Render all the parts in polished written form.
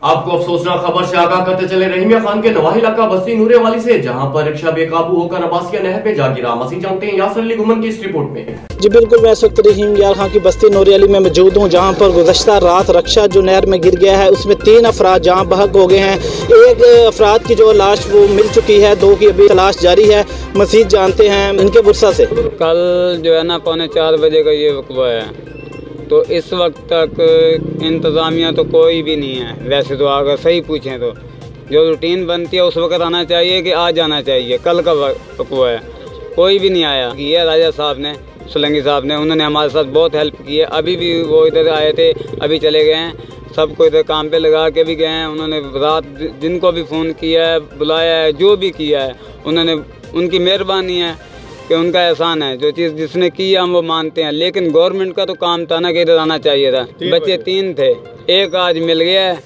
आपको अफसोसनाक खबर से आगाह करते चले रहीमिया खान के नवाही इलाका बस्ती नूरे वाली से, जहां पर रिक्शा बेकाबू होकर अब्बासिया नहर पे जा गिरा। मसीह जानते हैं यासर अली गुमन की इस रिपोर्ट में। जी बिल्कुल, मैं इस वक्त रहीमिया खान की बस्ती नूरे वाली में मौजूद हूँ, जहाँ पर गुज़श्ता रात रिक्शा जो नहर में गिर गया है उसमें 3 अफराद जहाँ बहक हो गए हैं। एक अफराद की जो लाश वो मिल चुकी है, 2 की अभी तलाश जारी है। मसीह जानते हैं इनके बुरसा से। कल जो है ना 3:45 बजे का ये वक़्वा है, तो इस वक्त तक इंतज़ामिया तो कोई भी नहीं है। वैसे तो अगर सही पूछें तो जो रूटीन बनती है उस वक्त आना चाहिए कि आज आना चाहिए। कल का वक़्वा है, कोई भी नहीं आया। ये राजा साहब ने, सुलंगी साहब ने, उन्होंने हमारे साथ बहुत हेल्प की है। अभी भी वो इधर आए थे, अभी चले गए हैं। सबको इधर काम पे लगा के भी गए हैं। उन्होंने रात जिनको भी फ़ोन किया है, बुलाया है, जो भी किया है उन्होंने, उनकी मेहरबानी है कि उनका एहसान है। जो चीज़ जिसने की है हम वो मानते हैं, लेकिन गवर्नमेंट का तो काम था ना कि इधर आना चाहिए था। बच्चे 3 थे, एक आज मिल गया है,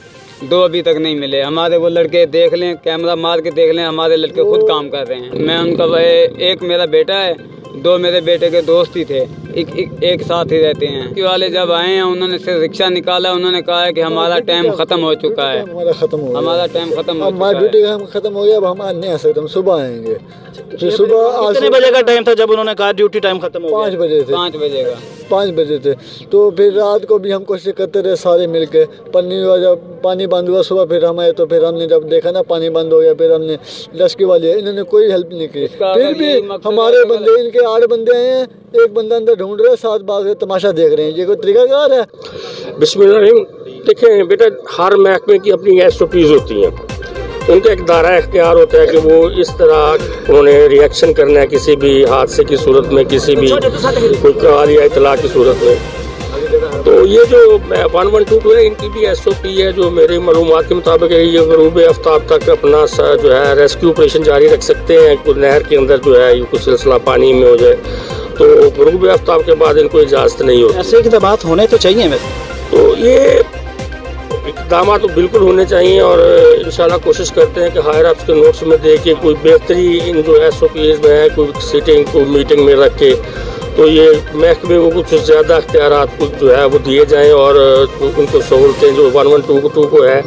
2 अभी तक नहीं मिले। हमारे वो लड़के देख लें, कैमरा मार के देख लें, हमारे लड़के खुद काम कर रहे हैं। मैं उनका एक मेरा बेटा है, 2 मेरे बेटे के दोस्त ही थे, एक साथ ही रहते हैं। वाले जब आए हैं उन्होंने सिर्फ रिक्शा निकाला, उन्होंने कहा है कि हमारा टाइम खत्म हो चुका है, हमारा टाइम खत्म हो चुका है, ड्यूटी खत्म हो गया, अब हम आज नहीं आ सकते, हम सुबह आएंगे। तो सुबह कितने बजे का टाइम था जब उन्होंने कहा ड्यूटी टाइम खत्म हो गया? 5 बजे थे। 5 बजे थे। तो फिर रात को भी हम कोशिश करते रहे सारे मिलके। पानी बंद हुआ सुबह, फिर हम आए तो फिर हमने जब देखा ना पानी बंद हो गया, फिर हमने लश्की वाले, इन्होंने कोई हेल्प नहीं की। फिर भी हमारे बंदे, इनके 8 बंदे आए हैं, एक बंदा अंदर ढूंढ रहे हैं, 7 बार तमाशा देख रहे हैं। ये कोई तरीकाकार है? बिस्मिल्लाह। देखें बेटा, हर महकमे की अपनी SOPs होती हैं, उनका एक दायरा इख्तियार होता है कि वो इस तरह उन्हें रिएक्शन करना है किसी भी हादसे की सूरत में, किसी भी कोई कॉल या इतला की सूरत में। तो ये जो 1122 है, इनकी भी SOP है जो मेरी मालूमात के मुताबिक है। ये गरूब आफ्ताब तक अपना जो है रेस्क्यू ऑपरेशन जारी रख सकते हैं। कुछ नहर के अंदर जो है कुछ सिलसिला पानी में हो जाए तो गरूब आफ्ताब के बाद इनको इजाज़त नहीं होती। ऐसे इक़दाम होने तो चाहिए वैसे। तो ये इक़दाम तो बिल्कुल होने चाहिए और इंशाल्लाह कोशिश करते हैं कि हायर अप्स के नोट्स में दे के कोई बेहतरी इन जो SOPs में है, कोई सीटिंग को मीटिंग में रख के, तो ये महकमे को कुछ ज़्यादा इख्तियारात कुछ जो है वो दिए जाएँ और उनको सहूलतें जो 1122 को है,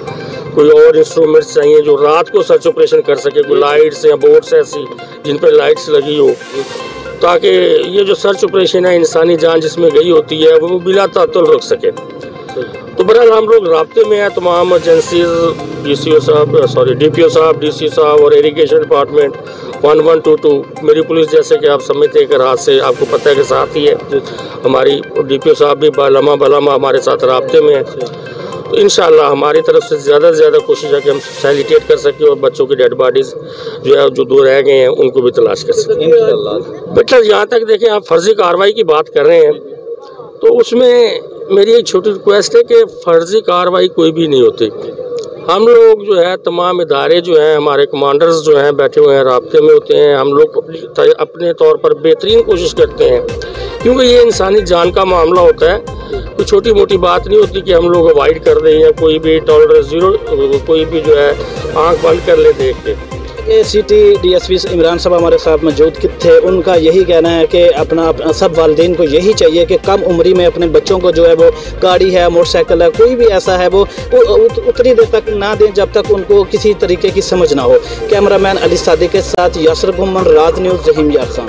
कोई और इंस्ट्रूमेंट्स चाहिए जो रात को सर्च ऑपरेशन कर सके, कोई लाइट्स या बोट्स ऐसी जिन पर लाइट्स लगी हो, ताकि ये जो सर्च ऑपरेशन है इंसानी जान जिसमें गई होती है वो बिला तातुल रुक सके। तो बहरहाल हम लोग राब्ते में हैं तमाम एजेंसीज, DCO साहब, DC साहब और इरिगेशन डिपार्टमेंट, 1122, मेरी पुलिस, जैसे कि आप समझते हैं कि रात से आपको पता है कि साथ ही है। हमारी DPO साहब भी बालामा हमारे साथ राब्ते में है। तो इंशाल्लाह हमारी तरफ से ज़्यादा से ज़्यादा कोशिश है कि हम फैसिलिटेट कर सकें और बच्चों की डेड बॉडीज़ जो है जो 2 रह गए हैं उनको भी तलाश कर सकें इंशाल्लाह। बेटा यहाँ तक देखें, आप फर्जी कार्रवाई की बात कर रहे हैं तो उसमें मेरी एक छोटी रिक्वेस्ट है कि फर्जी कार्रवाई कोई भी नहीं होती। हम लोग जो है तमाम इदारे जो हैं, हमारे कमांडर्स जो हैं बैठे हुए हैं, राब्ते में होते हैं। हम लोग अपने तौर पर बेहतरीन कोशिश करते हैं, क्योंकि ये इंसानी जान का मामला होता है। कोई छोटी मोटी बात नहीं होती कि हम लोग अवॉइड कर दें या कोई भी टॉलरेंस जीरो, कोई भी जो है आँख बंद कर ले देख के। ACT DSP इमरान साहब हमारे साथ मौजूद थे। उनका यही कहना है कि अपना सब वालिदैन को यही चाहिए कि कम उम्री में अपने बच्चों को जो है वो गाड़ी है, मोटरसाइकिल है, कोई भी ऐसा है वो उतनी देर तक ना दें जब तक उनको किसी तरीके की समझ ना हो। कैमरामैन अली सादिक के साथ यासर गुमन, राज न्यूज़, रहीमिया खान।